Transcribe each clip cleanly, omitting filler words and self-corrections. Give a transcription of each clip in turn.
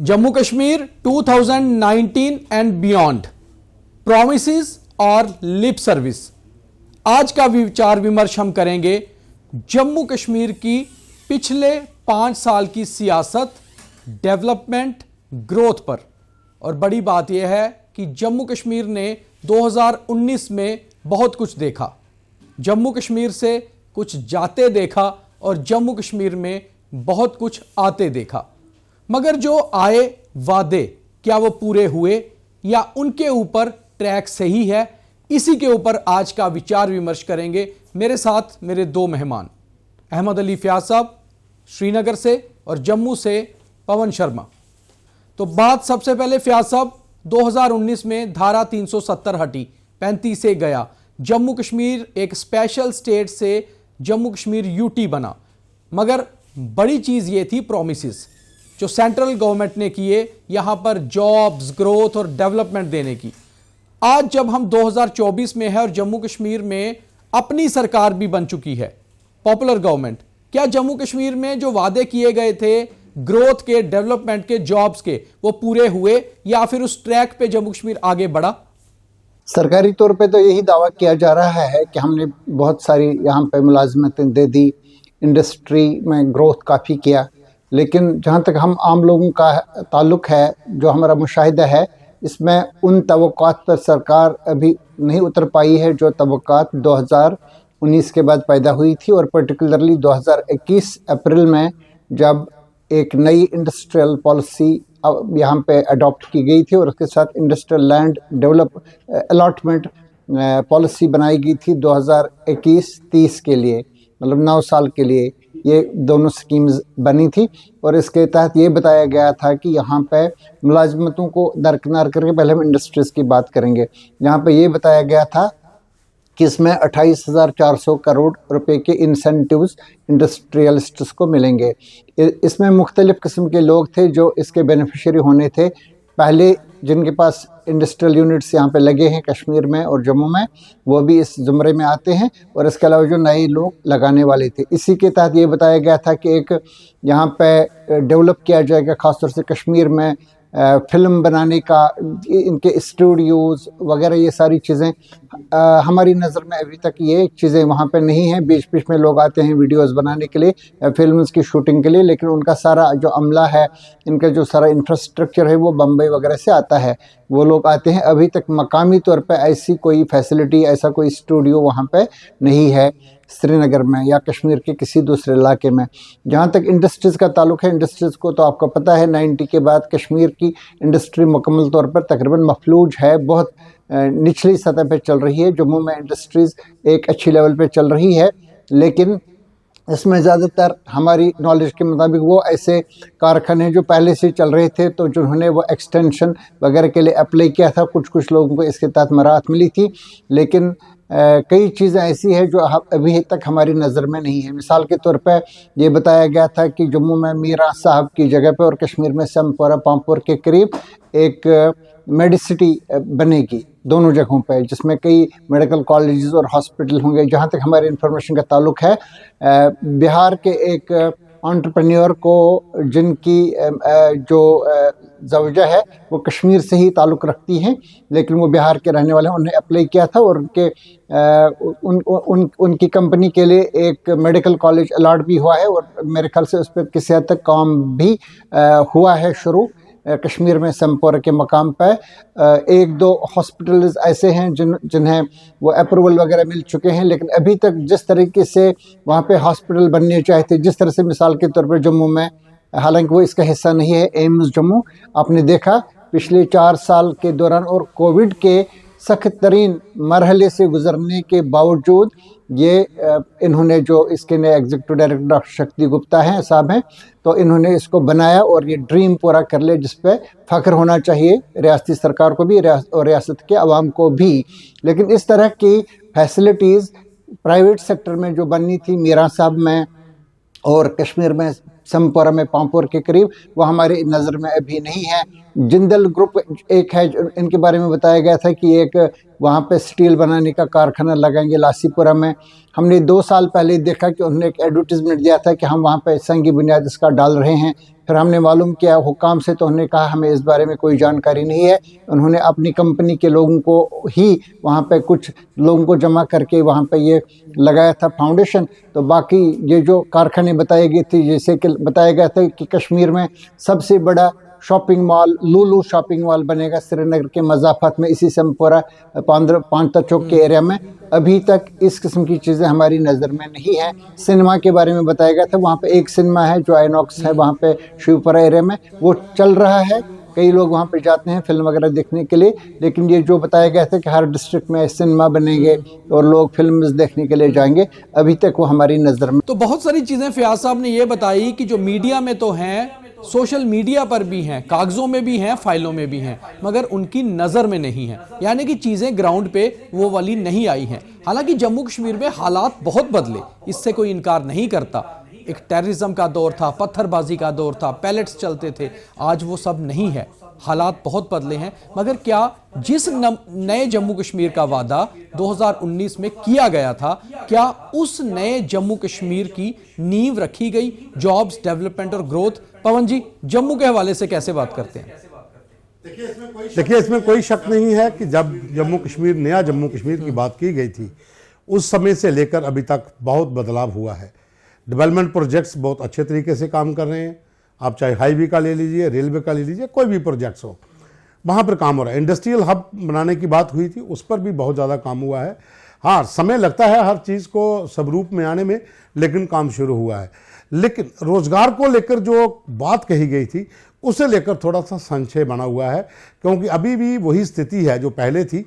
Jammu Kashmir 2019 and beyond, promises और lip service. आज का विचार विमर्श हम करेंगे जम्मू कश्मीर की पिछले 5 साल की सियासत, डेवलपमेंट, ग्रोथ पर। और बड़ी बात यह है कि जम्मू कश्मीर ने 2019 में बहुत कुछ देखा, जम्मू कश्मीर से कुछ जाते देखा और जम्मू कश्मीर में बहुत कुछ आते देखा। मगर जो आए वादे, क्या वो पूरे हुए या उनके ऊपर ट्रैक सही है, इसी के ऊपर आज का विचार विमर्श करेंगे। मेरे साथ मेरे 2 मेहमान, अहमद अली फयाज साहब श्रीनगर से और जम्मू से पवन शर्मा। तो बात सबसे पहले फयाज साहब, 2019 में धारा 370 हटी, 35 से गया, जम्मू कश्मीर एक स्पेशल स्टेट से जम्मू कश्मीर यूटी बना। मगर बड़ी चीज ये थी प्रॉमिसेस जो सेंट्रल गवर्नमेंट ने किए, यहां पर जॉब्स, ग्रोथ और डेवलपमेंट देने की। आज जब हम 2024 में है और जम्मू कश्मीर में अपनी सरकार भी बन चुकी है, पॉपुलर गवर्नमेंट, क्या जम्मू कश्मीर में जो वादे किए गए थे ग्रोथ के, डेवलपमेंट के, जॉब्स के, वो पूरे हुए या फिर उस ट्रैक पे जम्मू कश्मीर आगे बढ़ा? सरकारी तौर पे तो यही दावा किया जा रहा है कि हमने बहुत सारी यहाँ पे मुलाजमतें दे दी, इंडस्ट्री में ग्रोथ काफ़ी किया। लेकिन जहाँ तक हम आम लोगों का ताल्लुक़ है, जो हमारा मुशाहिदा है, इसमें उन तवक्कात पर सरकार अभी नहीं उतर पाई है जो तवक्कात 2019 के बाद पैदा हुई थी। और पर्टिकुलरली 2021 अप्रैल में जब एक नई इंडस्ट्रियल पॉलिसी यहाँ पे अडॉप्ट की गई थी और उसके साथ industrial land develop allotment policy बनाई गई थी 2021-30 के लिए, मतलब 9 साल के लिए ये दोनों स्कीम्स बनी थी। और इसके तहत ये बताया गया था कि यहाँ पे मुलाजमतों को दरकिनार करके, पहले हम इंडस्ट्रीज़ की बात करेंगे, यहाँ पे ये बताया गया था कि इसमें 28,400 करोड़ रुपए के इंसेंटिव्स इंडस्ट्रियलिस्ट्स को मिलेंगे। इसमें मुख्तलिफ़ किस्म के लोग थे जो इसके बेनिफिशियरी होने थे। पहले जिनके पास इंडस्ट्रियल यूनिट्स यहाँ पे लगे हैं कश्मीर में और जम्मू में, वो भी इस ज़ुमरे में आते हैं। और इसके अलावा जो नए लोग लगाने वाले थे, इसी के तहत ये बताया गया था कि एक यहाँ पे डेवलप किया जाएगा, ख़ासतौर से कश्मीर में फ़िल्म बनाने का, इनके स्टूडियोज़ वगैरह, ये सारी चीज़ें हमारी नज़र में अभी तक ये चीज़ें वहाँ पे नहीं हैं। बीच बीच में लोग आते हैं वीडियोज़ बनाने के लिए, फिल्म्स की शूटिंग के लिए, लेकिन उनका सारा जो अमला है, इनका जो सारा इंफ्रास्ट्रक्चर है, वो बम्बई वगैरह से आता है, वो लोग आते हैं। अभी तक मकामी तौर पे ऐसी कोई फैसिलिटी, ऐसा कोई स्टूडियो वहाँ पे नहीं है श्रीनगर में या कश्मीर के किसी दूसरे इलाके में। जहाँ तक इंडस्ट्रीज़ का ताल्लुक़ है, इंडस्ट्रीज़ को तो आपको पता है 90 के बाद कश्मीर की इंडस्ट्री मुकम्मल तौर पर तकरीबन मफलूज है, बहुत निचली सतह पे चल रही है। जम्मू में इंडस्ट्रीज़ एक अच्छी लेवल पे चल रही है, लेकिन इसमें ज़्यादातर हमारी नॉलेज के मुताबिक वो ऐसे कारखाने जो पहले से चल रहे थे, तो जिन्होंने वो एक्सटेंशन वगैरह के लिए अप्लाई किया था, कुछ लोगों को इसके तहत मराहत मिली थी। लेकिन कई चीज़ें ऐसी हैं जो अभी तक हमारी नज़र में नहीं है। मिसाल के तौर पे ये बताया गया था कि जम्मू में मीरा साहब की जगह पे और कश्मीर में समपोरा पामपुर के करीब एक मेडिसिटी बनेगी, दोनों जगहों पे, जिसमें कई मेडिकल कॉलेजेस और हॉस्पिटल होंगे। जहाँ तक हमारी इन्फॉर्मेशन का ताल्लुक़ है, बिहार के एक एंटरप्रेन्योर को, जिनकी जो ज़ौजा है वो कश्मीर से ही ताल्लुक़ रखती हैं, लेकिन वो बिहार के रहने वाले हैं, उन्हें अप्लाई किया था और उनकी कंपनी के लिए एक मेडिकल कॉलेज अलॉट भी हुआ है और मेरे ख्याल से उस पर किसी हद तक काम भी हुआ है शुरू कश्मीर में समपोरा के मकाम पर। 1-2 हॉस्पिटल्स ऐसे हैं जिन्हें वो अप्रूवल वगैरह मिल चुके हैं, लेकिन अभी तक जिस तरीके से वहाँ पे हॉस्पिटल बनने चाहते, जिस तरह से मिसाल के तौर पर जम्मू में, हालांकि वो इसका हिस्सा नहीं है, एम्स जम्मू, आपने देखा पिछले 4 साल के दौरान और कोविड के सख्त तरीन मरहले से गुजरने के बावजूद ये इन्होंने, जो इसके नए एग्जीक्यूटिव डायरेक्टर डॉक्टर शक्ति गुप्ता हैं साहब हैं, तो इन्होंने इसको बनाया और ये ड्रीम पूरा कर लिया, जिस पे फ़ख्र होना चाहिए रियासती सरकार को भी और रियासत के अवाम को भी। लेकिन इस तरह की फैसिलिटीज़ प्राइवेट सेक्टर में जो बननी थी मीरा साहब में और कश्मीर में समपोरा में पामपुर के करीब, वो हमारी नज़र में अभी नहीं है। जिंदल ग्रुप एक है, इनके बारे में बताया गया था कि एक वहाँ पे स्टील बनाने का कारखाना लगाएंगे लासीपुरा में। हमने 2 साल पहले देखा कि उन्होंने एक एडवर्टीजमेंट दिया था कि हम वहाँ पे संगी बुनियाद इसका डाल रहे हैं। फिर हमने मालूम किया हुकाम से, तो उन्होंने कहा हमें इस बारे में कोई जानकारी नहीं है। उन्होंने अपनी कंपनी के लोगों को ही वहाँ पे कुछ लोगों को जमा करके वहाँ पे ये लगाया था फाउंडेशन। तो बाकी ये जो कारखाने बताए गए थे, जैसे कि बताया गया था कि कश्मीर में सबसे बड़ा शॉपिंग मॉल लुलु शॉपिंग मॉल बनेगा श्रीनगर के मज़ाफ़त में, इसी समपुरा पांता चौक के एरिया में। अभी तक इस किस्म की चीज़ें हमारी नज़र में नहीं है। सिनेमा के बारे में बताया गया था, वहाँ पे एक सिनेमा है जो आइनॉक्स है वहाँ पे शिवपुरा एरिया में, वो चल रहा है। कई लोग वहाँ पे जाते हैं फिल्म वगैरह देखने के लिए। लेकिन ये जो बताया गया था कि हर डिस्ट्रिक्ट में सिनेमा बनेंगे और लोग फिल्म देखने के लिए जाएंगे, अभी तक वो हमारी नज़र में। तो बहुत सारी चीजें फयाज साहब ने ये बताई कि जो मीडिया में तो हैं, सोशल मीडिया पर भी हैं, कागजों में भी हैं, फाइलों में भी हैं, मगर उनकी नज़र में नहीं है, यानी कि चीज़ें ग्राउंड पे वो वाली नहीं आई हैं। हालांकि जम्मू कश्मीर में हालात बहुत बदले, इससे कोई इनकार नहीं करता। एक टेररिज्म का दौर था, पत्थरबाजी का दौर था, पैलेट्स चलते थे, आज वो सब नहीं है। हालात बहुत बदले हैं, मगर क्या जिस नए जम्मू कश्मीर का वादा 2019 में किया गया था, क्या उस नए जम्मू कश्मीर की नींव रखी गई? जॉब्स, डेवलपमेंट और ग्रोथ। पवन जी, जम्मू के हवाले से कैसे बात करते हैं? देखिए, इसमें कोई शक नहीं है कि जब जम्मू कश्मीर, नया जम्मू कश्मीर की बात की गई थी, उस समय से लेकर अभी तक बहुत बदलाव हुआ है। डेवलपमेंट प्रोजेक्ट्स बहुत अच्छे तरीके से काम कर रहे हैं। आप चाहे हाईवे का ले लीजिए, रेलवे का ले लीजिए, कोई भी प्रोजेक्ट्स हो, वहाँ पर काम हो रहा है। इंडस्ट्रियल हब बनाने की बात हुई थी, उस पर भी बहुत ज़्यादा काम हुआ है। हाँ, समय लगता है हर चीज़ को स्वरूप में आने में, लेकिन काम शुरू हुआ है। लेकिन रोज़गार को लेकर जो बात कही गई थी, उसे लेकर थोड़ा सा संशय बना हुआ है, क्योंकि अभी भी वही स्थिति है जो पहले थी।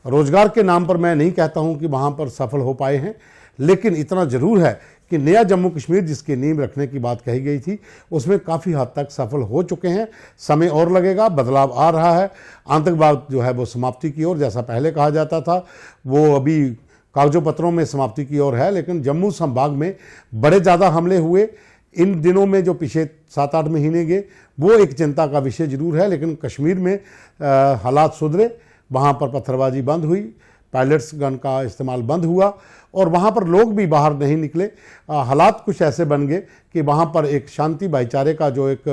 रोज़गार के नाम पर मैं नहीं कहता हूँ कि वहाँ पर सफल हो पाए हैं, लेकिन इतना ज़रूर है कि नया जम्मू कश्मीर जिसकी नींव रखने की बात कही गई थी, उसमें काफ़ी हद तक सफल हो चुके हैं। समय और लगेगा, बदलाव आ रहा है। आतंकवाद जो है वो समाप्ति की ओर, जैसा पहले कहा जाता था, वो अभी कागजों पत्रों में समाप्ति की ओर है। लेकिन जम्मू संभाग में बड़े ज़्यादा हमले हुए इन दिनों में, जो पिछले 7-8 महीने गए, वो एक चिंता का विषय जरूर है। लेकिन कश्मीर में हालात सुधरे, वहाँ पर पत्थरबाजी बंद हुई, पायलट्स गन का इस्तेमाल बंद हुआ और वहाँ पर लोग भी बाहर नहीं निकले। हालात कुछ ऐसे बन गए कि वहाँ पर एक शांति भाईचारे का जो एक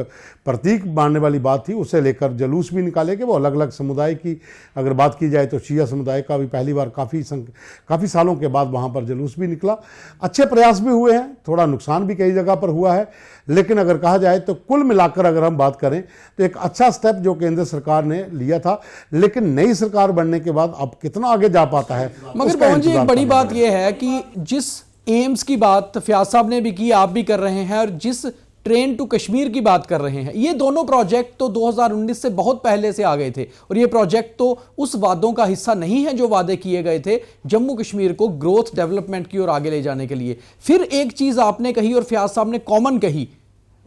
प्रतीक मानने वाली बात थी, उसे लेकर जुलूस भी निकाले गए। वो अलग अलग समुदाय की अगर बात की जाए तो शिया समुदाय का भी पहली बार काफ़ी सालों के बाद वहाँ पर जुलूस भी निकला। अच्छे प्रयास भी हुए हैं, थोड़ा नुकसान भी कई जगह पर हुआ है, लेकिन अगर कहा जाए तो कुल मिलाकर अगर हम बात करें तो एक अच्छा स्टेप जो केंद्र सरकार ने लिया था। लेकिन नई सरकार बनने के बाद अब कितना आगे जा पाता है, मगर पवन जी, एक बड़ी बात यह है कि जिस एम्स की बात फयाज साहब ने भी की, आप भी कर रहे हैं, और जिस ट्रेन टू कश्मीर की बात कर रहे हैं, ये दोनों प्रोजेक्ट तो 2019 से बहुत पहले से आ गए थे, और ये प्रोजेक्ट तो उस वादों का हिस्सा नहीं है जो वादे किए गए थे जम्मू कश्मीर को ग्रोथ, डेवलपमेंट की ओर आगे ले जाने के लिए। फिर एक चीज आपने कही और फयाज साहब ने कॉमन कही,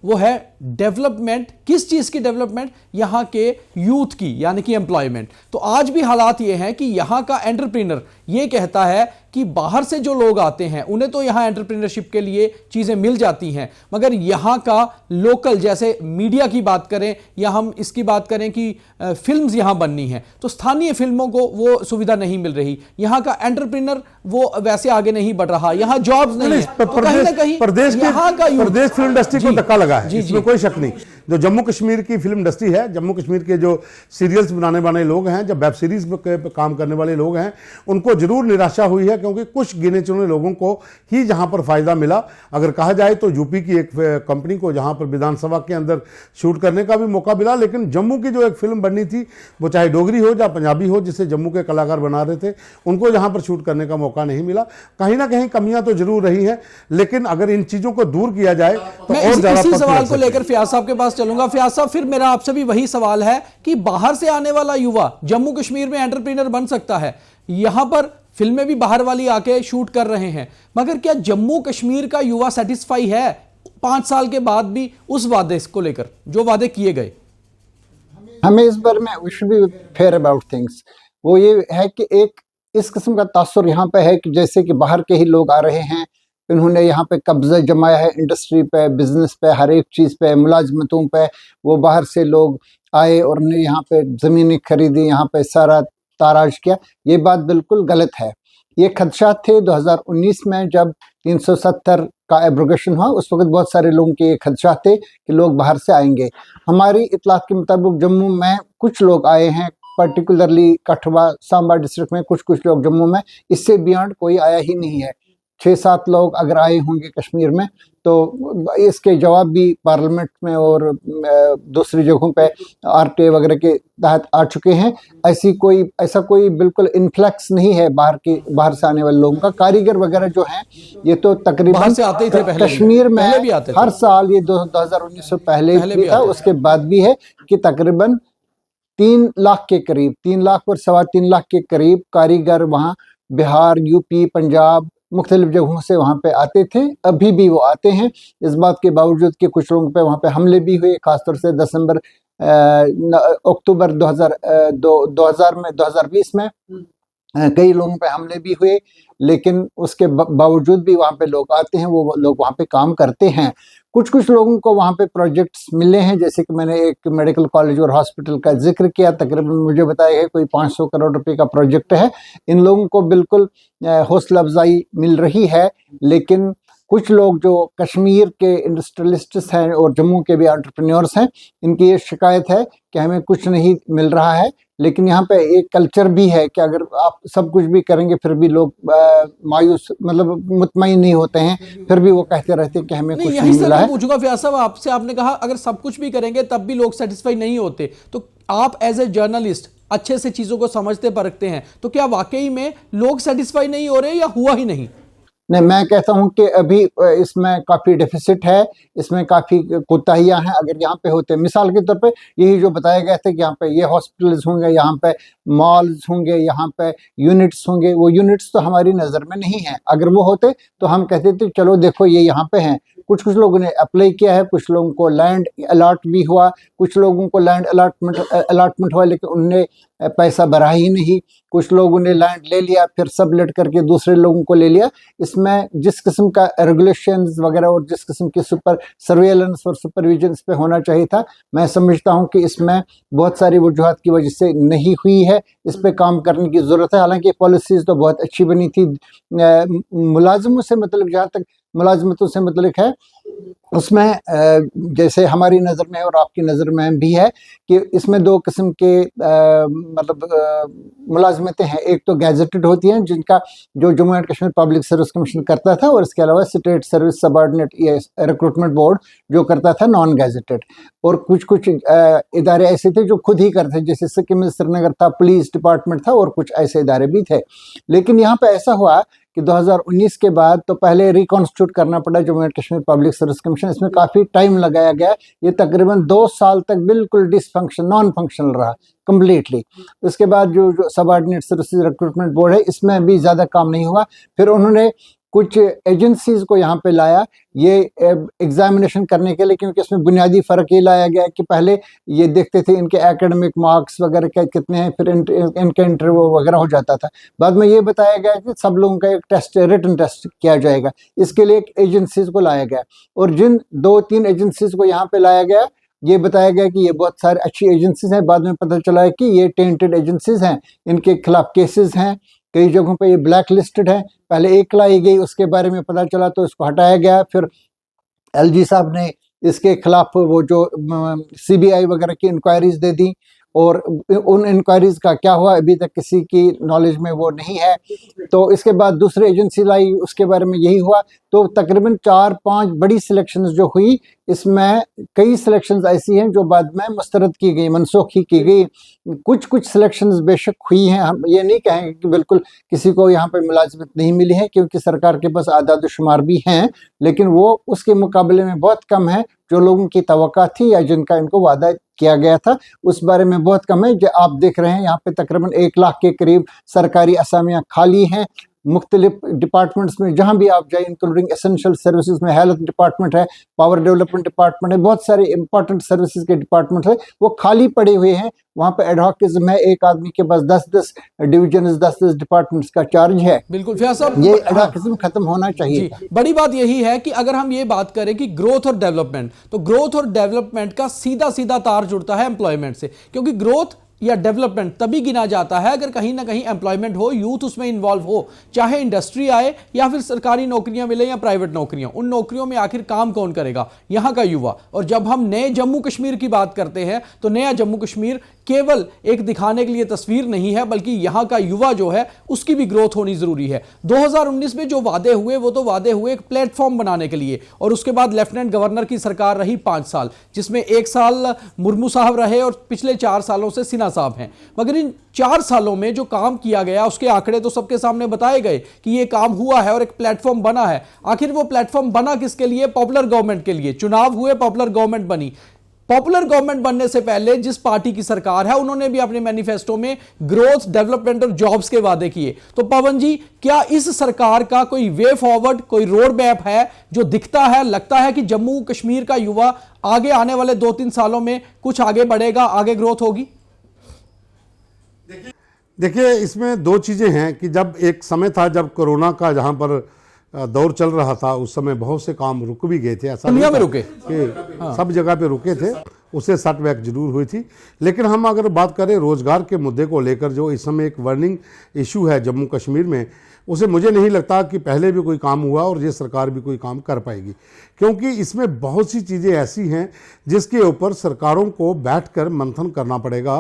वो है डेवलपमेंट। किस चीज की डेवलपमेंट? यहां के यूथ की, यानी कि एम्प्लॉयमेंट। तो आज भी हालात ये हैं कि यहां का एंटरप्रेन्योर ये कहता है कि बाहर से जो लोग आते हैं उन्हें तो यहां एंटरप्रेन्योरशिप के लिए चीजें मिल जाती हैं, मगर यहां का लोकल, जैसे मीडिया की बात करें या हम इसकी बात करें कि फिल्म्स यहां बननी है, तो स्थानीय फिल्मों को वो सुविधा नहीं मिल रही। यहां का एंटरप्रेन्योर वो वैसे आगे नहीं बढ़ रहा, यहां जॉब्स नहीं है। तो कहीं ना कहीं प्रदेश फिल्म इंडस्ट्री को धक्का लगा है, इसमें कोई शक नहीं। जो जम्मू कश्मीर की फिल्म इंडस्ट्री है, जम्मू कश्मीर के जो सीरियल्स बनाने वाले लोग हैं, जो वेब सीरीज पे काम करने वाले लोग हैं, उनको जरूर निराशा हुई है, क्योंकि कुछ गिने चुने लोगों को ही जहां पर फायदा मिला। अगर कहा जाए तो यूपी की एक कंपनी को जहां पर विधानसभा के अंदर शूट करने का भी मौका मिला, लेकिन जम्मू की जो एक फिल्म बननी थी, वो चाहे डोगरी हो या पंजाबी हो, जिसे जम्मू के कलाकार बना रहे थे, उनको जहां पर शूट करने का मौका नहीं मिला। कहीं ना कहीं कमियां तो जरूर रही हैं, लेकिन अगर इन चीजों को दूर किया जाए तो और ज्यादा। इसी सवाल को लेकर फयाज साहब के पास चलूंगा। फयाज साहब, फिर मेरा आपसे भी वही सवाल है कि बाहर से आने वाला युवा जम्मू कश्मीर में एंटरप्रेन्योर बन सकता है, यहां पर फिल्में भी बाहर वाली आके शूट कर रहे हैं, मगर क्या जम्मू कश्मीर का युवा सेटिस्फाई है 5 साल के बाद भी उस वादे को लेकर जो वादे किए गए? हमें इस बारे में we should be fair about things. वो ये है कि एक इस किस्म का तासुर यहाँ पे है कि जैसे कि बाहर के ही लोग आ रहे हैं, इन्होंने यहाँ पे कब्जा जमाया है इंडस्ट्री पे, बिजनेस पे, हर एक चीज़ पे, मुलाजमतों पे। वो बाहर से लोग आए और ने यहाँ पे ज़मीनें खरीदी, यहाँ पे सारा ताराज किया, ये बात बिल्कुल गलत है। ये खदशात थे 2019 में जब 370 का एब्रोगेशन हुआ, उस वक्त बहुत सारे लोगों के ये खदशात थे कि लोग बाहर से आएंगे। हमारी इतलात के मुताबिक जम्मू में कुछ लोग आए हैं, पर्टिकुलरली कठवा सांबा डिस्ट्रिक्ट में कुछ लोग जम्मू में, इससे बियॉन्ड कोई आया ही नहीं है। 6-7 लोग अगर आए होंगे कश्मीर में, तो इसके जवाब भी पार्लियामेंट में और दूसरी जगहों पे आरटीआई वगैरह के तहत आ चुके हैं। ऐसा कोई बिल्कुल इन्फ्लक्स नहीं है बाहर से आने वाले लोगों का। कारीगर वगैरह जो हैं ये तो तकरीबन बाहर से आते ही थे पहले, कश्मीर में पहले भी आते थे। हर साल, ये 2019 से पहले भी था, उसके बाद भी है कि तकरीबन 3 लाख के करीब, 3 लाख और 3.25 लाख के करीब कारीगर वहाँ बिहार, यूपी, पंजाब, मुख्तलिफ जगहों से वहाँ पे आते थे। अभी भी वो आते हैं, इस बात के बावजूद कि कुछ लोगों पे वहाँ पे हमले भी हुए, खासतौर से अक्टूबर 2020 में कई लोगों पे हमले भी हुए, लेकिन उसके बावजूद भी वहाँ पे लोग आते हैं, वो लोग वहाँ पे काम करते हैं। कुछ लोगों को वहाँ पे प्रोजेक्ट्स मिले हैं, जैसे कि मैंने एक मेडिकल कॉलेज और हॉस्पिटल का जिक्र किया, तकरीबन मुझे बताया है कोई 500 करोड़ रुपए का प्रोजेक्ट है। इन लोगों को बिल्कुल हौसला अफजाई मिल रही है, लेकिन कुछ लोग जो कश्मीर के इंडस्ट्रियलिस्ट्स हैं और जम्मू के भी एंटरप्रेन्योर्स हैं, इनकी ये शिकायत है कि हमें कुछ नहीं मिल रहा है। लेकिन यहाँ पे एक कल्चर भी है कि अगर आप सब कुछ भी करेंगे फिर भी लोग मायूस, मतलब मुतमईन नहीं होते हैं, फिर भी वो कहते रहते हैं कि हमें कुछ नहीं मिला है। पूछूंगा फियाज साहब आपसे, आपने कहा अगर सब कुछ भी करेंगे तब भी लोग सेटिस्फाई नहीं होते, तो आप एज ए जर्नलिस्ट अच्छे से चीजों को समझते परखते हैं, तो क्या वाकई में लोग सेटिस्फाई नहीं हो रहे या हुआ ही नहीं? नहीं, मैं कहता हूं कि अभी इसमें काफ़ी डेफिसिट है, इसमें काफ़ी कोताहियां हैं। अगर यहाँ पे होते, मिसाल के तौर पे यही जो बताया गया था कि यहाँ पे ये हॉस्पिटल्स होंगे, यहाँ पे मॉल्स होंगे, यहाँ पे यूनिट्स होंगे, वो यूनिट्स तो हमारी नज़र में नहीं है। अगर वो होते तो हम कहते थे चलो देखो ये यहाँ पे हैं। कुछ लोगों ने अप्लाई किया है, कुछ लोगों को लैंड अलॉट भी हुआ, कुछ लोगों को लैंड अलॉटमेंट हुआ लेकिन उनने पैसा भरा ही नहीं। कुछ लोगों ने लैंड ले लिया, फिर सबलेट करके दूसरे लोगों को ले लिया। इसमें जिस किस्म का रेगुलेशंस वगैरह और जिस किस्म की सुपर सर्वेलेंस और सुपरविजन इस पे होना चाहिए था, मैं समझता हूं कि इसमें बहुत सारी वजूहात की वजह से नहीं हुई है। इस पे काम करने की ज़रूरत है। हालांकि पॉलिसीज़ तो बहुत अच्छी बनी थी। मुलाजिमों से मतलब, जहाँ तक मुलाजमतों से मतलब है, उसमें जैसे हमारी नज़र में और आपकी नज़र में भी है कि इसमें 2 किस्म के मुलाजमतें हैं। एक तो गैजेटेड होती हैं, जिनका जो Jammu and Kashmir public service commission करता था, और इसके अलावा state service subordinate recruitment board जो करता था नॉन गैजेटेड। और कुछ इदारे ऐसे थे जो खुद ही करते थे, जैसे सिक्किम श्रीनगर था, पुलिस डिपार्टमेंट था, और कुछ ऐसे इदारे भी थे। लेकिन यहाँ पे ऐसा हुआ कि 2019 के बाद तो पहले रिकॉन्स्टिट्यूट करना पड़ा Jammu and Kashmir public service commission. इसमें काफ़ी टाइम लगाया गया। ये तकरीबन 2 साल तक बिल्कुल नॉन फंक्शनल रहा कम्प्लीटली। उसके बाद जो सबऑर्डिनेट सर्विसेज रिक्रूटमेंट बोर्ड है, इसमें भी ज़्यादा काम नहीं हुआ। फिर उन्होंने कुछ एजेंसीज को यहाँ पे लाया ये एग्जामिनेशन करने के लिए, क्योंकि इसमें बुनियादी फ़र्क ये लाया गया कि पहले ये देखते थे इनके एकेडमिक मार्क्स वगैरह के कितने हैं, फिर इनके इंटरव्यू वगैरह हो जाता था। बाद में ये बताया गया कि सब लोगों का एक टेस्ट, रिटन टेस्ट किया जाएगा। इसके लिए एक एजेंसीज को लाया गया, और जिन 2-3 एजेंसीज को यहाँ पे लाया गया, ये बताया गया कि ये बहुत सारी अच्छी एजेंसीज हैं। बाद में पता चला है कि ये टेंटेड एजेंसीज हैं, इनके खिलाफ केसेस हैं, कई जगहों पे ये ब्लैक लिस्टेड है। पहले एक लाई गई, उसके बारे में पता चला तो इसको हटाया गया। फिर एलजी साहब ने इसके खिलाफ वो जो सीबीआई वगैरह की इंक्वायरीज दे दी, और उन इंक्वायरीज का क्या हुआ अभी तक किसी की नॉलेज में वो नहीं है। तो इसके बाद दूसरी एजेंसी लाई, उसके बारे में यही हुआ। तो तकरीबन 4-5 बड़ी सिलेक्शंस जो हुई, इसमें कई सिलेक्शंस ऐसी हैं जो बाद में मुस्तरद की गई, मनसूखी की गई। कुछ सिलेक्शंस बेशक हुई हैं, हम ये नहीं कहेंगे कि बिल्कुल किसी को यहाँ पे मुलाजिमत नहीं मिली है, क्योंकि सरकार के पास आदाद शुमार भी हैं, लेकिन वो उसके मुकाबले में बहुत कम है जो लोगों की तवक्का थी या जिनका इनको वादा किया गया था, उस बारे में बहुत कम है। जो आप देख रहे हैं यहाँ पे तकरीबन 1 लाख के करीब सरकारी असामियाँ खाली हैं। मुख्तलिफ डिपार्टमेंट्स में जहाँ भी आप जाए, इंक्लूडिंग एसेंशियल सर्विसेज में हेल्थ डिपार्टमेंट है, पावर डेवलपमेंट डिपार्टमेंट है, बहुत सारे इंपॉर्टेंट सर्विसेज के डिपार्टमेंट है, वो खाली पड़े हुए हैं। वहाँ पे एडहॉकिज्म है, एक आदमी के पास 10-10 डिवीजन 10-10 डिपार्टमेंट्स का चार्ज है। बिल्कुल फयाज साहब, ये एडहॉकिज्म खत्म होना चाहिए। जी, बड़ी बात यही है कि अगर हम ये बात करें कि ग्रोथ और डेवलपमेंट, तो ग्रोथ और डेवलपमेंट का सीधा सीधा तार जुड़ता है एम्प्लॉयमेंट से, क्योंकि ग्रोथ या डेवलपमेंट तभी गिना जाता है अगर कहीं ना कहीं एम्प्लॉयमेंट हो, यूथ उसमें इन्वॉल्व हो, चाहे इंडस्ट्री आए या फिर सरकारी नौकरियां मिले या प्राइवेट नौकरियां। उन नौकरियों में आखिर काम कौन करेगा? यहां का युवा। और जब हम नए जम्मू कश्मीर की बात करते हैं तो नया जम्मू कश्मीर केवल एक दिखाने के लिए तस्वीर नहीं है, बल्कि यहां का युवा जो है उसकी भी ग्रोथ होनी जरूरी है। 2019 में जो वादे हुए वो तो वादे हुए एक प्लेटफॉर्म बनाने के लिए, और उसके बाद लेफ्टिनेंट गवर्नर की सरकार रही 5 साल, जिसमें 1 साल मुर्मू साहब रहे और पिछले 4 सालों से सिन्हा साहब हैं। मगर इन 4 सालों में जो काम किया गया उसके आंकड़े तो सबके सामने बताए गए कि ये काम हुआ है और एक प्लेटफॉर्म बना है। आखिर वो प्लेटफॉर्म बना किसके लिए? पॉपुलर गवर्नमेंट के लिए। चुनाव हुए, पॉपुलर गवर्नमेंट बनी। पॉपुलर गवर्नमेंट बनने से पहले जिस पार्टी की सरकार है उन्होंने भी अपने मैनिफेस्टो में ग्रोथ, डेवलपमेंट और जॉब्स के वादे किए। तो पवन जी, क्या इस सरकार का कोई वे फॉरवर्ड, कोई रोड मैप है जो दिखता है, लगता है कि जम्मू कश्मीर का युवा आगे आने वाले 2-3 सालों में कुछ आगे बढ़ेगा, आगे ग्रोथ होगी? देखिए, इसमें 2 चीज़ें हैं कि जब एक समय था जब कोरोना का जहाँ पर दौर चल रहा था, उस समय बहुत से काम रुक भी गए थे। ऐसा दुनिया में रुके कि सब जगह पे रुके थे, उससे सेटबैक जरूर हुई थी। लेकिन हम अगर बात करें रोजगार के मुद्दे को लेकर, जो इस समय एक बर्निंग इशू है जम्मू कश्मीर में, उसे मुझे नहीं लगता कि पहले भी कोई काम हुआ और ये सरकार भी कोई काम कर पाएगी, क्योंकि इसमें बहुत सी चीज़ें ऐसी हैं जिसके ऊपर सरकारों को बैठकर मंथन करना पड़ेगा।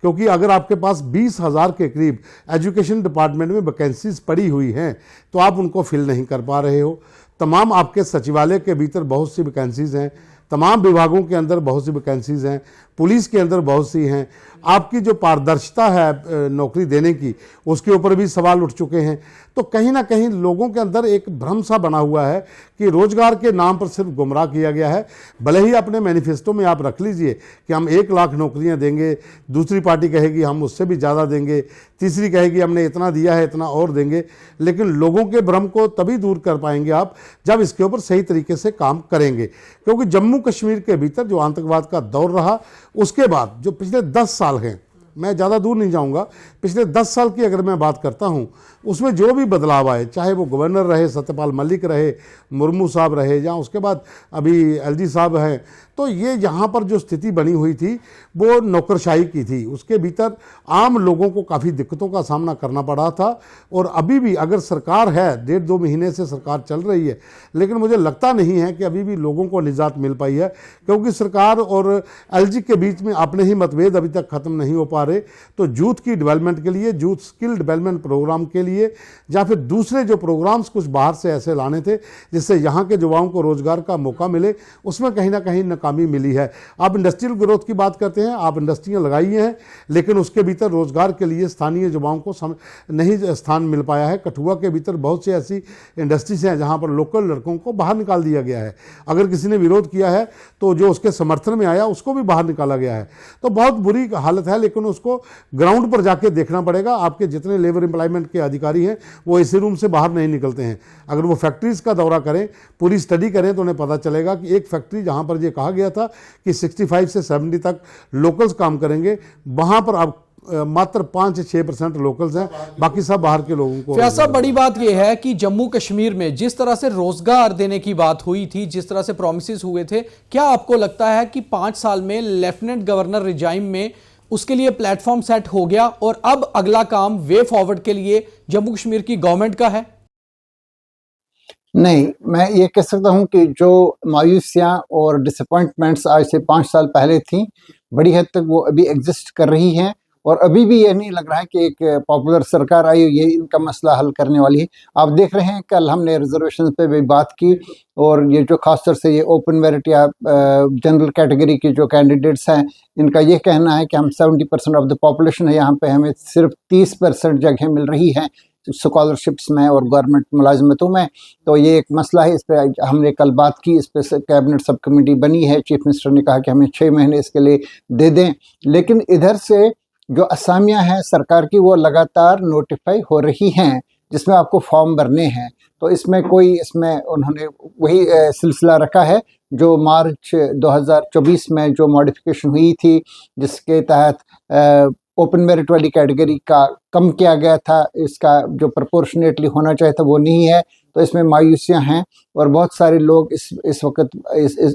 क्योंकि अगर आपके पास 20,000 के करीब एजुकेशन डिपार्टमेंट में वैकेंसीज पड़ी हुई हैं तो आप उनको फिल नहीं कर पा रहे हो। तमाम आपके सचिवालय के भीतर बहुत सी वैकेंसीज हैं, तमाम विभागों के अंदर बहुत सी वैकेंसीज हैं, पुलिस के अंदर बहुत सी हैं। आपकी जो पारदर्शिता है नौकरी देने की, उसके ऊपर भी सवाल उठ चुके हैं। तो कहीं ना कहीं लोगों के अंदर एक भ्रम सा बना हुआ है कि रोजगार के नाम पर सिर्फ गुमराह किया गया है। भले ही अपने मैनिफेस्टो में आप रख लीजिए कि हम 1 लाख नौकरियां देंगे, दूसरी पार्टी कहेगी हम उससे भी ज़्यादा देंगे, तीसरी कहेगी हमने इतना दिया है इतना और देंगे, लेकिन लोगों के भ्रम को तभी दूर कर पाएंगे आप जब इसके ऊपर सही तरीके से काम करेंगे। क्योंकि जम्मू कश्मीर के भीतर जो आतंकवाद का दौर रहा, उसके बाद जो पिछले 10 साल हैं, मैं ज़्यादा दूर नहीं जाऊंगा, पिछले 10 साल की अगर मैं बात करता हूं, उसमें जो भी बदलाव आए, चाहे वो गवर्नर रहे, सत्यपाल मलिक रहे, मुर्मू साहब रहे, या उसके बाद अभी एलजी साहब हैं, तो ये यहाँ पर जो स्थिति बनी हुई थी वो नौकरशाही की थी। उसके भीतर आम लोगों को काफ़ी दिक्कतों का सामना करना पड़ा था। और अभी भी अगर सरकार है, 1.5-2 महीने से सरकार चल रही है, लेकिन मुझे लगता नहीं है कि अभी भी लोगों को निजात मिल पाई है, क्योंकि सरकार और एलजी के बीच में अपने ही मतभेद अभी तक ख़त्म नहीं हो पा रहे। तो यूथ की डेवलपमेंट के लिए, यूथ स्किल डेवलपमेंट प्रोग्राम के लिए, या फिर दूसरे जो प्रोग्राम्स कुछ बाहर से ऐसे लाने थे जिससे यहाँ के युवाओं को रोजगार का मौका मिले, उसमें कहीं ना कहीं नाकामी मिली है। आप इंडस्ट्रियल ग्रोथ की बात करते हैं, आप इंडस्ट्रियाँ लगाई हैं, लेकिन उसके भीतर रोजगार के लिए स्थानीय युवाओं को नहीं स्थान मिल पाया है। कठुआ के भीतर बहुत सी ऐसी इंडस्ट्रीज हैं जहाँ पर लोकल लड़कों को बाहर निकाल दिया गया है। अगर किसी ने विरोध किया है तो जो उसके समर्थन में आया उसको भी बाहर निकाला गया है। तो बहुत बुरी हालत है, लेकिन उसको ग्राउंड पर जाके देखना पड़ेगा। आपके जितने लेबर एम्प्लॉयमेंट के अधिकारी हैं वो एसी रूम से बाहर नहीं निकलते हैं। अगर वो फैक्ट्रीज का दौरा करें, पूरी स्टडी करें, तो उन्हें पता चलेगा कि एक फैक्ट्री जहां पर ये कहा गया था कि 65 से 70 तक लोकल्स काम करेंगे, वहां पर अब मात्र 5 से 6% लोकल्स हैं, बाकी सब बाहर के लोगों को। फयाज साहब, बड़ी बात यह है कि जम्मू कश्मीर में जिस तरह से रोजगार देने की बात हुई थी, जिस तरह से प्रोमिसेस हुए थे, क्या आपको लगता है कि 5 साल में लेफ्टिनेंट गवर्नर रिजाइम में उसके लिए प्लेटफॉर्म सेट हो गया और अब अगला काम वे फॉरवर्ड के लिए जम्मू कश्मीर की गवर्नमेंट का है? नहीं, मैं ये कह सकता हूँ कि जो मायूसियाँ और डिसअपॉइंटमेंट्स आज से 5 साल पहले थी, बड़ी हद तक वो अभी एग्जिस्ट कर रही हैं। और अभी भी ये नहीं लग रहा है कि एक पॉपुलर सरकार आई ये इनका मसला हल करने वाली है। आप देख रहे हैं, कल हमने रिजर्वेशन पे भी बात की, और ये जो खासतौर से ये ओपन मेरिट या जनरल कैटेगरी के जो कैंडिडेट्स हैं, इनका ये कहना है कि हम 70% ऑफ द पॉपुलेशन है यहाँ पे, हमें सिर्फ 30% जगह मिल रही हैं स्कॉलरशिप्स में और गवर्नमेंट मुलाजमतों में। तो ये एक मसला है, इस पर हमने कल बात की, इस पर कैबिनेट सब कमेटी बनी है। चीफ मिनिस्टर ने कहा कि हमें 6 महीने इसके लिए दे दें। लेकिन इधर से जो असामियां हैं सरकार की, वो लगातार नोटिफाई हो रही हैं। जिसमें आपको फॉर्म भरने हैं। तो इसमें उन्होंने वही सिलसिला रखा है जो मार्च 2024 में जो मॉडिफिकेशन हुई थी, जिसके तहत ओपन मेरिट वाली कैटेगरी का कम किया गया था, इसका जो प्रोपोर्शनेटली होना चाहिए था वो नहीं है। तो इसमें मायूसियां हैं और बहुत सारे लोग इस वक्त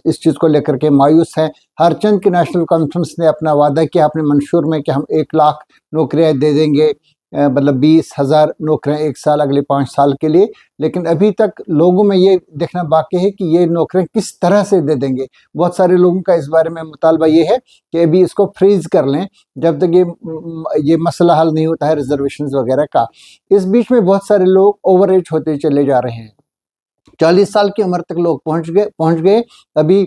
इस चीज़ को लेकर के मायूस हैं। हरचंद की नेशनल कॉन्फ्रेंस ने अपना वादा किया अपने मंशूर में कि हम 1 लाख नौकरियां दे देंगे, मतलब 20,000 नौकरियां 1 साल अगले 5 साल के लिए। लेकिन अभी तक लोगों में ये देखना बाकी है कि ये नौकरियां किस तरह से दे देंगे। बहुत सारे लोगों का इस बारे में मुतालबा ये है कि अभी इसको फ्रीज कर लें जब तक ये मसला हल नहीं होता है रिजर्वेशंस वगैरह का। इस बीच में बहुत सारे लोग ओवर एज होते चले जा रहे हैं। 40 साल की उम्र तक लोग पहुंच गए। अभी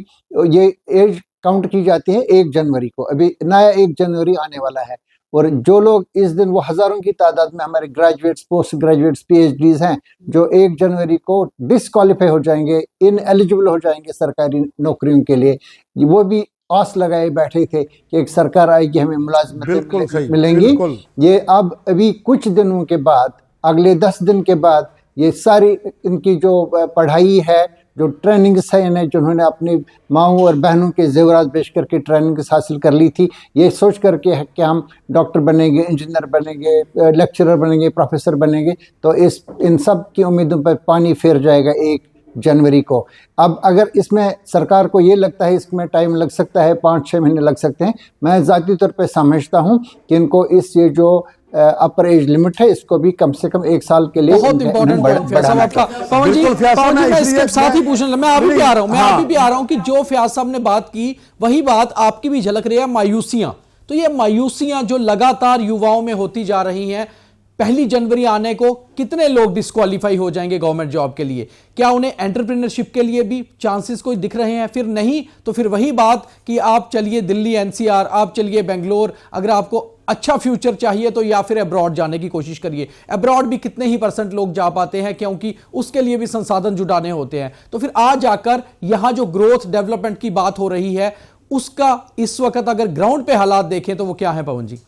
ये एज काउंट की जाती है 1 जनवरी को। अभी नया 1 जनवरी आने वाला है और जो लोग इस दिन, वो हज़ारों की तादाद में हमारे ग्रेजुएट्स, पोस्ट ग्रेजुएट्स, PhDs हैं जो 1 जनवरी को डिसक्वालीफाई हो जाएंगे, इनएलिजिबल हो जाएंगे सरकारी नौकरियों के लिए। वो भी आस लगाए बैठे थे कि एक सरकार आएगी, हमें मुलाजमतें मिलेंगी। ये अब अभी कुछ दिनों के बाद, अगले 10 दिन के बाद, ये सारी इनकी जो पढ़ाई है, जो ट्रेनिंग्स है, इन्हें जिन्होंने अपनी माओं और बहनों के जेवरात पेश करके ट्रेनिंग्स हासिल कर ली थी, ये सोच करके कि हम डॉक्टर बनेंगे, इंजीनियर बनेंगे, लेक्चरर बनेंगे, प्रोफेसर बनेंगे, तो इन सब की उम्मीदों पर पानी फेर जाएगा 1 जनवरी को। अब अगर इसमें सरकार को ये लगता है इसमें टाइम लग सकता है, 5-6 महीने लग सकते हैं, मैं ज़ाती तौर पे समझता हूँ कि इनको ये जो अपर एज लिमिट है इसको भी कम से कम 1 साल के लिए बहुत इंपॉर्टेंट आपका। पवन जी मैं इसके साथ ही पूछने, मैं अभी भी आ रहा हूं कि जो फयाज साहब ने बात की वही बात आपकी भी झलक रही है, मायूसियां। तो ये मायूसियां जो लगातार युवाओं में होती जा रही हैं, 1 जनवरी आने को कितने लोग डिस्क्वालीफाई हो जाएंगे गवर्नमेंट जॉब के लिए? क्या उन्हें एंटरप्रेन्योरशिप के लिए भी चांसेस कोई दिख रहे हैं? फिर नहीं तो फिर वही बात कि आप चलिए दिल्ली NCR, आप चलिए बेंगलोर, अगर आपको अच्छा फ्यूचर चाहिए तो या फिर अब्रॉड जाने की कोशिश करिए। अब्रॉड भी कितने ही % लोग जा पाते हैं, क्योंकि उसके लिए भी संसाधन जुटाने होते हैं। तो फिर आज जाकर यहां जो ग्रोथ डेवलपमेंट की बात हो रही है, उसका इस वक्त अगर ग्राउंड पे हालात देखें तो वो क्या है पवन जी?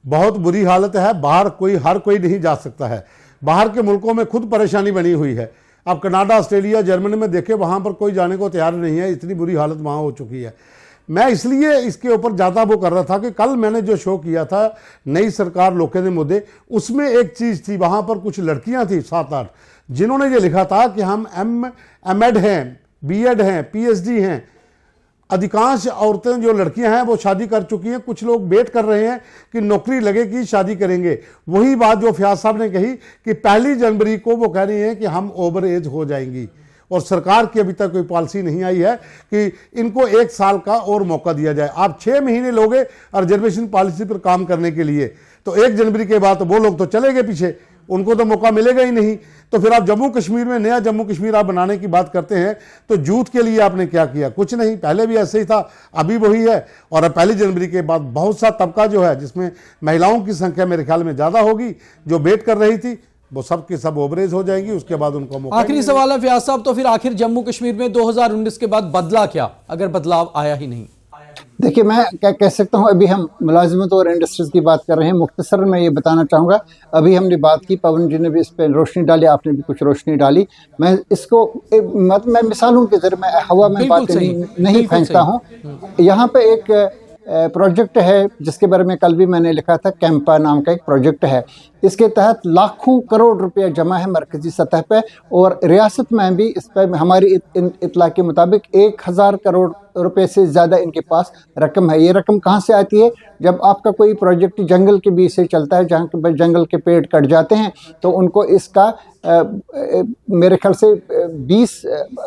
बहुत बुरी हालत है। बाहर हर कोई नहीं जा सकता है। बाहर के मुल्कों में खुद परेशानी बनी हुई है। आप कनाडा, ऑस्ट्रेलिया, जर्मनी में देखें, वहाँ पर कोई जाने को तैयार नहीं है, इतनी बुरी हालत वहाँ हो चुकी है। मैं इसलिए इसके ऊपर ज़्यादा वो कर रहा था कि कल मैंने जो शो किया था नई सरकार लोके दे मुद्दे, उसमें एक चीज़ थी, वहाँ पर कुछ लड़कियाँ थी 7-8 जिन्होंने ये लिखा था कि हम MEd हैं, BEd हैं, PhD हैं। अधिकांश औरतें जो लड़कियां हैं वो शादी कर चुकी हैं, कुछ लोग वेट कर रहे हैं कि नौकरी लगेगी शादी करेंगे। वही बात जो फयाज साहब ने कही कि 1 जनवरी को वो कह रही हैं कि हम ओवर एज हो जाएंगी, और सरकार की अभी तक कोई पॉलिसी नहीं आई है कि इनको 1 साल का और मौका दिया जाए। आप 6 महीने लोगे रिजर्वेशन पॉलिसी पर काम करने के लिए, तो 1 जनवरी के बाद तो वो लोग तो चले गए पीछे, उनको तो मौका मिलेगा ही नहीं। तो फिर आप जम्मू कश्मीर में नया जम्मू कश्मीर आप बनाने की बात करते हैं, तो यूथ के लिए आपने क्या किया? कुछ नहीं। पहले भी ऐसे ही था, अभी वही है। और अब 1 जनवरी के बाद बहुत सा तबका जो है, जिसमें महिलाओं की संख्या मेरे ख्याल में ज़्यादा होगी, जो वेट कर रही थी, वो सब की सब ओवरेज हो जाएंगी, उसके बाद उनको मौका। आखिरी सवाल है फयाज साहब, तो फिर आखिर जम्मू कश्मीर में 2019 के बाद बदला क्या, अगर बदलाव आया ही नहीं? देखिए, मैं क्या कह सकता हूँ, अभी हम मुलाजिमत और इंडस्ट्रीज की बात कर रहे हैं। मुख्तसर मैं ये बताना चाहूँगा, अभी हमने बात की, पवन जी ने भी इस पर रोशनी डाली, आपने भी कुछ रोशनी डाली। मैं इसको मैं मिसालों के जरिए, मैं हवा में बातें नहीं फेंकता हूँ। यहाँ पे एक प्रोजेक्ट है जिसके बारे में कल भी मैंने लिखा था, कैंपा नाम का एक प्रोजेक्ट है। इसके तहत लाखों करोड़ रुपया जमा है मरकजी सतह पे, और रियासत में भी इस पर हमारी इतला के मुताबिक 1000 करोड़ रुपए से ज़्यादा इनके पास रकम है। ये रकम कहाँ से आती है? जब आपका कोई प्रोजेक्ट जंगल के बीच से चलता है, जहाँ के जंगल के पेड़ कट जाते हैं, तो उनको इसका मेरे ख्याल से 20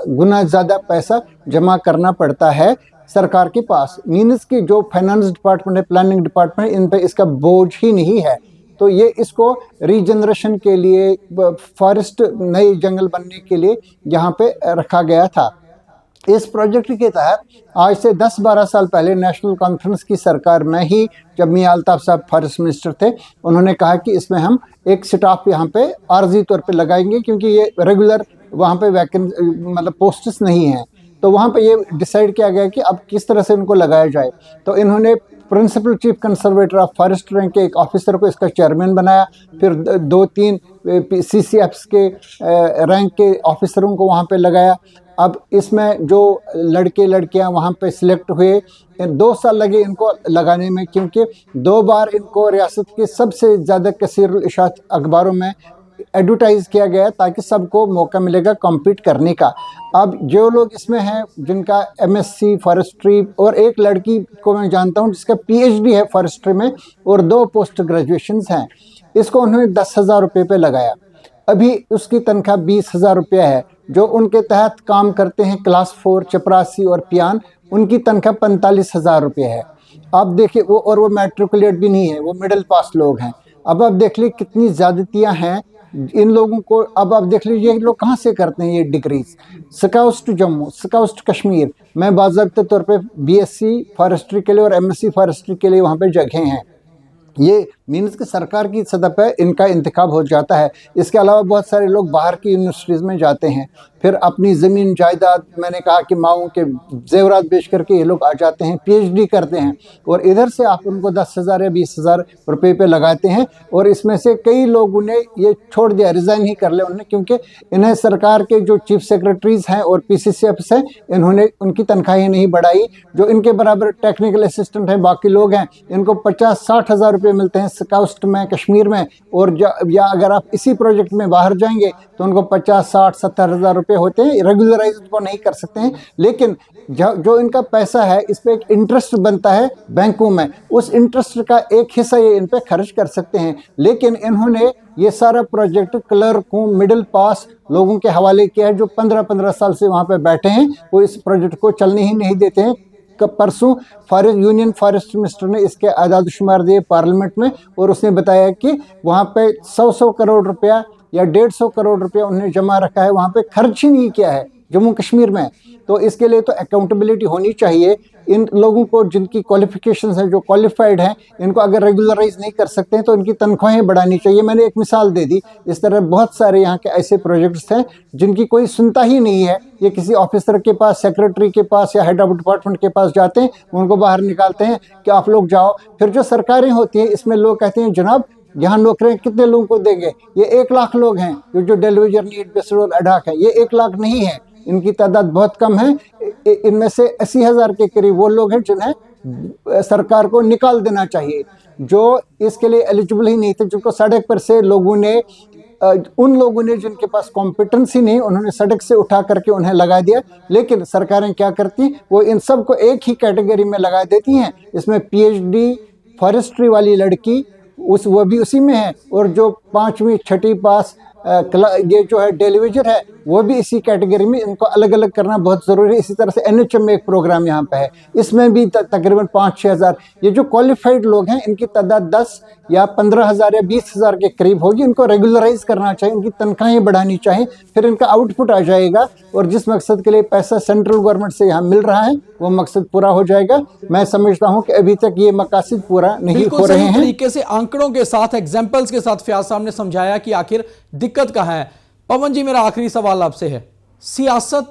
गुना ज़्यादा पैसा जमा करना पड़ता है सरकार के पास। मीन्स की जो फाइनेंस डिपार्टमेंट है, प्लानिंग डिपार्टमेंट, इन पे इसका बोझ ही नहीं है। तो ये इसको रीजनरेशन के लिए, फॉरेस्ट, नए जंगल बनने के लिए यहाँ पे रखा गया था। इस प्रोजेक्ट के तहत आज से 10-12 साल पहले नेशनल कॉन्फ्रेंस की सरकार में ही, जब मियां अल्ताफ साहब फॉरेस्ट मिनिस्टर थे, उन्होंने कहा कि इसमें हम एक स्टाफ यहाँ पे आर्जी तौर पे लगाएंगे, क्योंकि ये रेगुलर वहाँ पे मतलब पोस्ट्स नहीं हैं। तो वहाँ पे ये डिसाइड किया गया कि अब किस तरह से उनको लगाया जाए। तो इन्होंने principal chief conservator of forest rank के एक ऑफिसर को इसका चेयरमैन बनाया, फिर 2-3 CCFs के रैंक के ऑफिसरों को वहाँ पे लगाया। अब इसमें जो लड़के लड़कियां वहाँ पे सिलेक्ट हुए, 2 साल लगे इनको लगाने में, क्योंकि 2 बार इनको रियासत के सबसे ज़्यादा कसीरुल इशात अखबारों में एडवर्टाइज किया गया ताकि सबको मौका मिलेगा कम्पीट करने का। अब जो लोग इसमें हैं जिनका MSc फॉरेस्ट्री, और एक लड़की को मैं जानता हूँ जिसका PhD है फॉरेस्ट्री में और 2 पोस्ट ग्रेजुएशंस हैं, इसको उन्होंने 10,000 रुपये पे लगाया। अभी उसकी तनख्वाह 20,000 रुपया है। जो उनके तहत काम करते हैं क्लास 4 चपरासी और पियान, उनकी तनख्वाह 45,000 रुपये है। अब देखिए वो मैट्रिकुलेट भी नहीं है, वो मिडिल पास लोग हैं। अब आप देख लीजिए कितनी ज़्यादतियाँ हैं इन लोगों को। अब आप देख लीजिए ये लोग कहाँ से करते हैं ये degrees. Scouts to Jammu, scouts to Kashmir में बाज़ाब्ते तौर पे BSc फॉरेस्ट्री के लिए और MSc फॉरेस्ट्री के लिए वहाँ पे जगह हैं। ये मीन्स कि सरकार की सतह पर इनका इंतखाब हो जाता है। इसके अलावा बहुत सारे लोग बाहर की यूनिवर्सिटीज़ में जाते हैं, फिर अपनी ज़मीन जायदाद, मैंने कहा कि माओं के जेवरात बेच करके ये लोग आ जाते हैं, PhD करते हैं, और इधर से आप उनको 10,000 या 20,000 रुपये पे लगाते हैं। और इसमें से कई लोगों ने ये छोड़ दिया, रिज़ाइन ही कर लिया उन्होंने, क्योंकि इन्हें सरकार के जो चीफ सेक्रेटरीज़ हैं और PCCFs हैं, इन्होंने उनकी तनख्वाहें नहीं बढ़ाई। जो इनके बराबर टेक्निकल असिस्टेंट हैं, बाकी लोग हैं, इनको 50-60 हज़ार रुपये मिलते हैं स्काउट्स में कश्मीर में, और या अगर आप इसी प्रोजेक्ट में बाहर जाएंगे तो उनको 50-60-70 हज़ार रुपये होते हैं। रेगुलराइज को नहीं कर सकते हैं, लेकिन जो इनका पैसा है इस पर एक इंटरेस्ट बनता है बैंकों में, उस इंटरेस्ट का एक हिस्सा ये इन पे खर्च कर सकते हैं। लेकिन इन्होंने ये सारा प्रोजेक्ट क्लर्कों, मिडिल पास लोगों के हवाले किया है जो 15-15 साल से वहाँ पे बैठे हैं, वो इस प्रोजेक्ट को चलने ही नहीं देते हैं। परसों यूनियन फॉरेस्ट मिनिस्टर ने इसके आदाद शुमार दिए पार्लियामेंट में, और उसने बताया कि वहाँ पे 100 करोड़ रुपया या 150 करोड़ रुपया उन्होंने जमा रखा है, वहाँ पे खर्च ही नहीं किया है जम्मू कश्मीर में। तो इसके लिए तो अकाउंटेबिलिटी होनी चाहिए। इन लोगों को जिनकी क्वालिफिकेशंस हैं, जो क्वालिफाइड हैं, इनको अगर रेगुलराइज नहीं कर सकते हैं तो इनकी तनख्वाहें बढ़ानी चाहिए। मैंने एक मिसाल दे दी, इस तरह बहुत सारे यहाँ के ऐसे प्रोजेक्ट्स हैं जिनकी कोई सुनता ही नहीं है। ये किसी ऑफिसर के पास, सेक्रेटरी के पास या हेड ऑफ डिपार्टमेंट के पास जाते हैं, उनको बाहर निकालते हैं कि आप लोग जाओ। फिर जो सरकारें होती हैं इसमें लोग कहते हैं जनाब यहाँ नौकरियाँ कितने लोगों को देंगे, ये 1 लाख लोग हैं जो डेलीवेजर नीड बेस्ड और एडहॉक है, ये 1 लाख नहीं है, इनकी तादाद बहुत कम है। इनमें से 80,000 के करीब वो लोग हैं जिन्हें सरकार को निकाल देना चाहिए, जो इसके लिए एलिजिबल ही नहीं थे, जिनको सड़क पर से लोगों ने, उन लोगों ने जिनके पास कॉम्पिटेंसी नहीं, उन्होंने सड़क से उठा करके उन्हें लगा दिया। लेकिन सरकारें क्या करती, वो इन सब को एक ही कैटेगरी में लगा देती हैं। इसमें PhD फॉरेस्ट्री वाली लड़की वो भी उसी में है, और जो 5वीं 6ठी पास ये जो है डेलीवेजर है वो भी इसी कैटेगरी में। इनको अलग अलग करना बहुत ज़रूरी है। इसी तरह से NHM में एक प्रोग्राम यहाँ पे है, इसमें भी तकरीबन 5-6 हज़ार ये जो क्वालिफाइड लोग हैं, इनकी तादाद 10 या 15 हज़ार या 20 हज़ार के करीब होगी। इनको रेगुलराइज करना चाहिए, इनकी तनख्वाहें बढ़ानी चाहिए, फिर इनका आउटपुट आ जाएगा, और जिस मकसद के लिए पैसा सेंट्रल गवर्नमेंट से यहाँ मिल रहा है वो मकसद पूरा हो जाएगा। मैं समझता हूँ कि अभी तक ये मकासद पूरा नहीं हो रहे हैं। तरीके से आंकड़ों के साथ, एग्जाम्पल्स के साथ फयाज साहब ने समझाया कि आखिर दिक्कत कहाँ है। पवन जी, मेरा आखिरी सवाल आपसे है, सियासत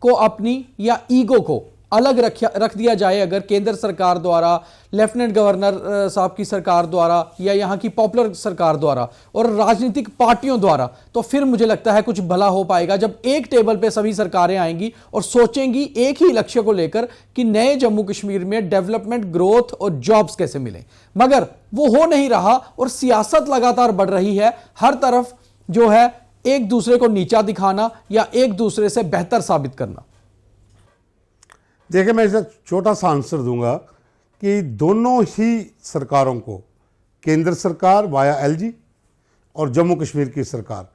को अपनी या ईगो को अलग रख दिया जाए अगर केंद्र सरकार द्वारा, लेफ्टिनेंट गवर्नर साहब की सरकार द्वारा, या यहाँ की पॉपुलर सरकार द्वारा और राजनीतिक पार्टियों द्वारा, तो फिर मुझे लगता है कुछ भला हो पाएगा। जब एक टेबल पे सभी सरकारें आएंगी और सोचेंगी एक ही लक्ष्य को लेकर कि नए जम्मू कश्मीर में डेवलपमेंट, ग्रोथ और जॉब्स कैसे मिले, मगर वो हो नहीं रहा और सियासत लगातार बढ़ रही है। हर तरफ जो है एक दूसरे को नीचा दिखाना या एक दूसरे से बेहतर साबित करना। देखिए, मैं इसे छोटा सा आंसर दूंगा कि दोनों ही सरकारों को, केंद्र सरकार वाया LG और जम्मू कश्मीर की सरकार,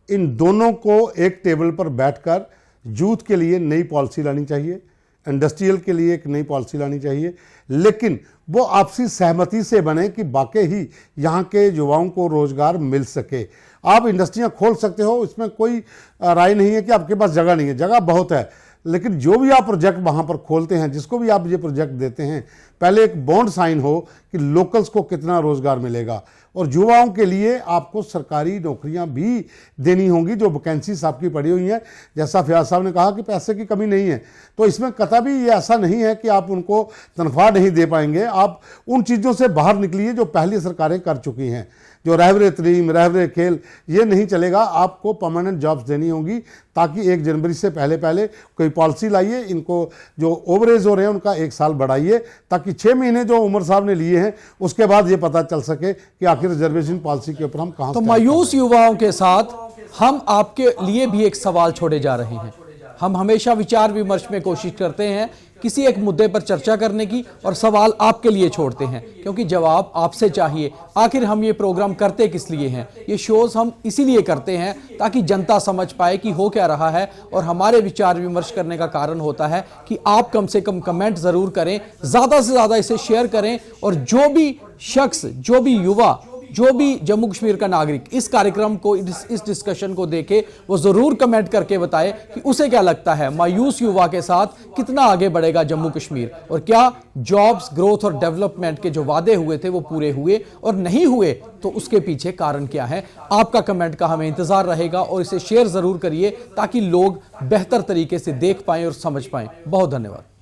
इन दोनों को एक टेबल पर बैठकर यूथ के लिए नई पॉलिसी लानी चाहिए, इंडस्ट्रियल के लिए एक नई पॉलिसी लानी चाहिए, लेकिन वो आपसी सहमति से बने कि वाकई ही यहाँ के युवाओं को रोजगार मिल सके। आप इंडस्ट्रियाँ खोल सकते हो, इसमें कोई राय नहीं है कि आपके पास जगह नहीं है, जगह बहुत है। लेकिन जो भी आप प्रोजेक्ट वहाँ पर खोलते हैं, जिसको भी आप ये प्रोजेक्ट देते हैं, पहले एक बॉन्ड साइन हो कि लोकल्स को कितना रोजगार मिलेगा, और युवाओं के लिए आपको सरकारी नौकरियां भी देनी होंगी जो वैकेंसीज आपकी पड़ी हुई हैं। जैसा फयाज साहब ने कहा कि पैसे की कमी नहीं है, तो इसमें कतई भी ये ऐसा नहीं है कि आप उनको तनख्वाह नहीं दे पाएंगे। आप उन चीज़ों से बाहर निकलिए जो पहली सरकारें कर चुकी हैं। जो रहबरे तरीम, रहबरे खेल, ये नहीं चलेगा। आपको परमानेंट जॉब्स देनी होंगी, ताकि 1 जनवरी से पहले पहले कोई पॉलिसी लाइए। इनको जो ओवरेज हो रहे हैं उनका 1 साल बढ़ाइए, ताकि 6 महीने जो उमर साहब ने लिए हैं उसके बाद ये पता चल सके कि आखिर रिजर्वेशन पॉलिसी के ऊपर हम कहाँ। तो मायूस युवाओं के साथ हम आपके लिए भी एक सवाल छोड़े जा रहे हैं। हम हमेशा विचार विमर्श में कोशिश करते हैं किसी एक मुद्दे पर चर्चा करने की, और सवाल आपके लिए छोड़ते हैं क्योंकि जवाब आपसे चाहिए। आखिर हम ये प्रोग्राम करते किस लिए हैं? ये शोज हम इसीलिए करते हैं ताकि जनता समझ पाए कि हो क्या रहा है, और हमारे विचार विमर्श करने का कारण होता है कि आप कम से कम कमेंट जरूर करें, ज्यादा से ज्यादा इसे शेयर करें, और जो भी शख्स, जो भी युवा, जो भी जम्मू कश्मीर का नागरिक इस कार्यक्रम को, इस डिस्कशन को देखे, वो जरूर कमेंट करके बताए कि उसे क्या लगता है मायूस युवा के साथ कितना आगे बढ़ेगा जम्मू कश्मीर, और क्या जॉब्स, ग्रोथ और डेवलपमेंट के जो वादे हुए थे वो पूरे हुए, और नहीं हुए तो उसके पीछे कारण क्या है। आपका कमेंट का हमें इंतजार रहेगा, और इसे शेयर जरूर करिए ताकि लोग बेहतर तरीके से देख पाएं और समझ पाएं। बहुत धन्यवाद।